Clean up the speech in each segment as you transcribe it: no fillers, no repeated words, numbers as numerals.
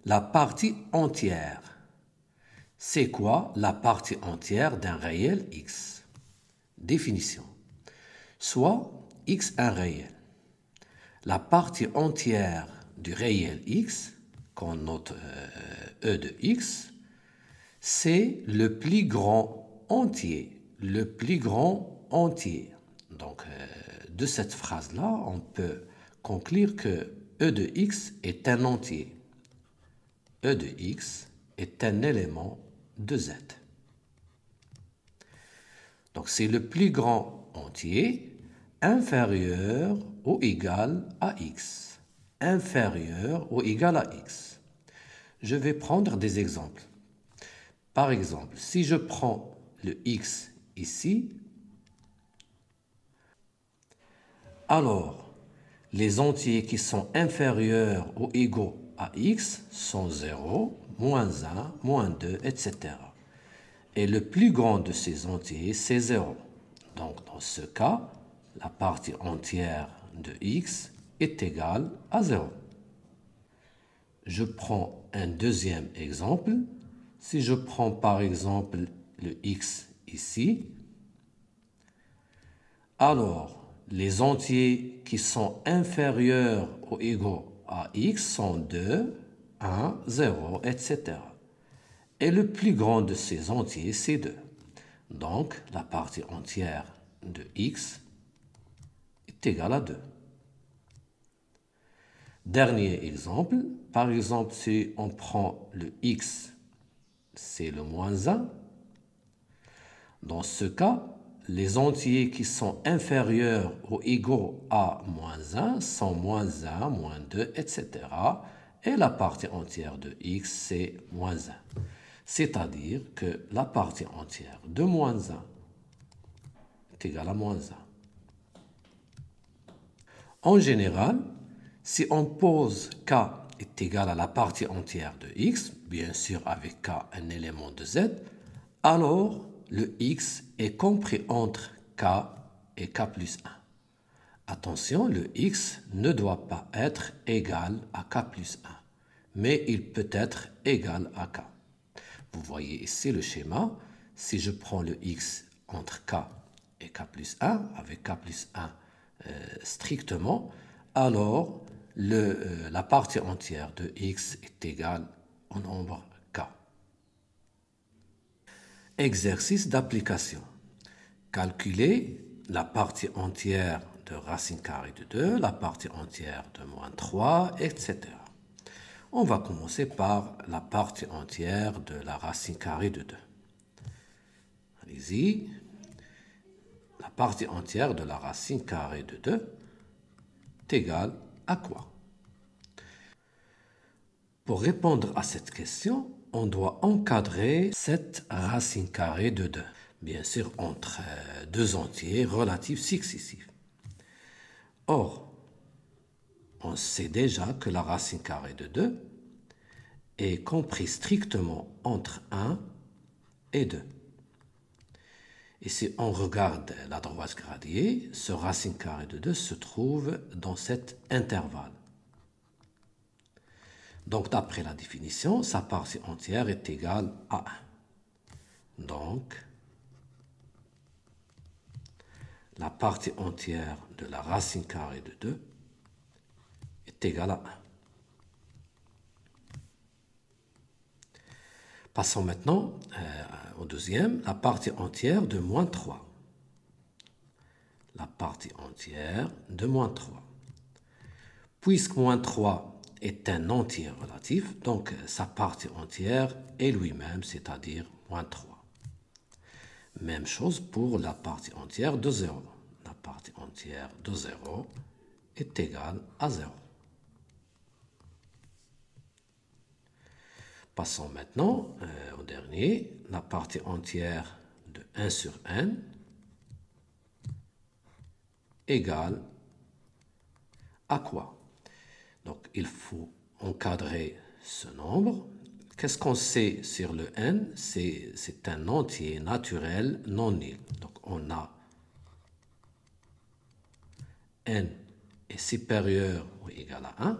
La partie entière. C'est quoi la partie entière d'un réel x? Définition. Soit x un réel. La partie entière du réel x, qu'on note e de x, c'est le plus grand entier. Le plus grand entier. Donc, de cette phrase-là, on peut conclure que e de x est un entier. E de x est un élément de z. Donc, c'est le plus grand entier inférieur ou égal à x. Inférieur ou égal à x. Je vais prendre des exemples. Par exemple, si je prends le x ici, alors les entiers qui sont inférieurs ou égaux à x sont 0, moins 1, moins 2, etc. Et le plus grand de ces entiers, c'est 0. Donc, dans ce cas, la partie entière de x est égale à 0. Je prends un deuxième exemple. Si je prends par exemple le x ici, alors les entiers qui sont inférieurs ou égaux à x sont 2, 1, 0, etc. Et le plus grand de ces entiers, c'est 2. Donc, la partie entière de x est égale à 2. Dernier exemple. Par exemple, si on prend le x, c'est le moins 1. Dans ce cas, les entiers qui sont inférieurs ou égaux à moins 1 sont moins 1, moins 2, etc. Et la partie entière de x, c'est moins 1. C'est-à-dire que la partie entière de moins 1 est égale à moins 1. En général, si on pose k est égal à la partie entière de x, bien sûr avec k un élément de z, alors le x est compris entre k et k plus 1. Attention, le x ne doit pas être égal à k plus 1, mais il peut être égal à k. Vous voyez ici le schéma. Si je prends le x entre k et k plus 1, avec k plus 1 strictement, alors la partie entière de x est égale au nombre k. Exercice d'application. Calculer la partie entière de racine carrée de 2, la partie entière de moins 3, etc. On va commencer par la partie entière de la racine carrée de 2. Allez-y. La partie entière de la racine carrée de 2 est égale à quoi? Pour répondre à cette question, on doit encadrer cette racine carrée de 2. Bien sûr, entre deux entiers relatifs successifs. Or, on sait déjà que la racine carrée de 2 est comprise strictement entre 1 et 2. Et si on regarde la droite gradiée, ce racine carrée de 2 se trouve dans cet intervalle. Donc, d'après la définition, sa partie entière est égale à 1. Donc, la partie entière de la racine carrée de 2 est égale à 1. Passons maintenant au deuxième, la partie entière de moins 3. La partie entière de moins 3. Puisque moins 3 est un entier relatif, donc sa partie entière est lui-même, c'est-à-dire moins 3. Même chose pour la partie entière de 0. La partie entière de 0 est égale à 0. Passons maintenant au dernier, la partie entière de 1 sur n égale à quoi? Donc, il faut encadrer ce nombre. Qu'est-ce qu'on sait sur le n? C'est un entier naturel non nul. Donc, on a n est supérieur ou égal à 1.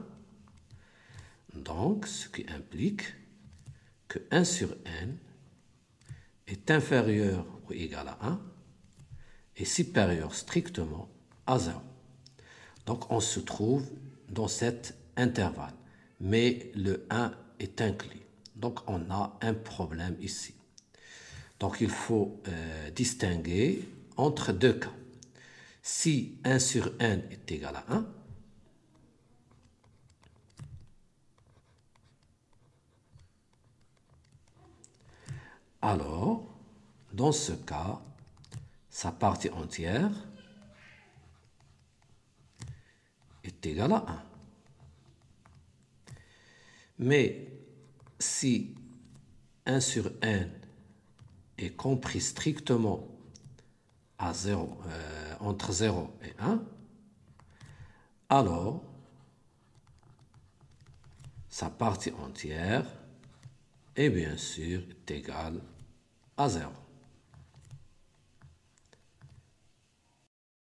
Donc, ce qui implique que 1 sur n est inférieur ou égal à 1 et supérieur strictement à 0. Donc, on se trouve dans cet intervalle, mais le 1 est inclus. Donc, on a un problème ici. Donc, il faut distinguer entre deux cas. Si 1 sur n est égal à 1, alors, dans ce cas, sa partie entière est égale à 1. Mais si 1 sur n est compris strictement à 0, entre 0 et 1, alors sa partie entière est bien sûr égale à 0.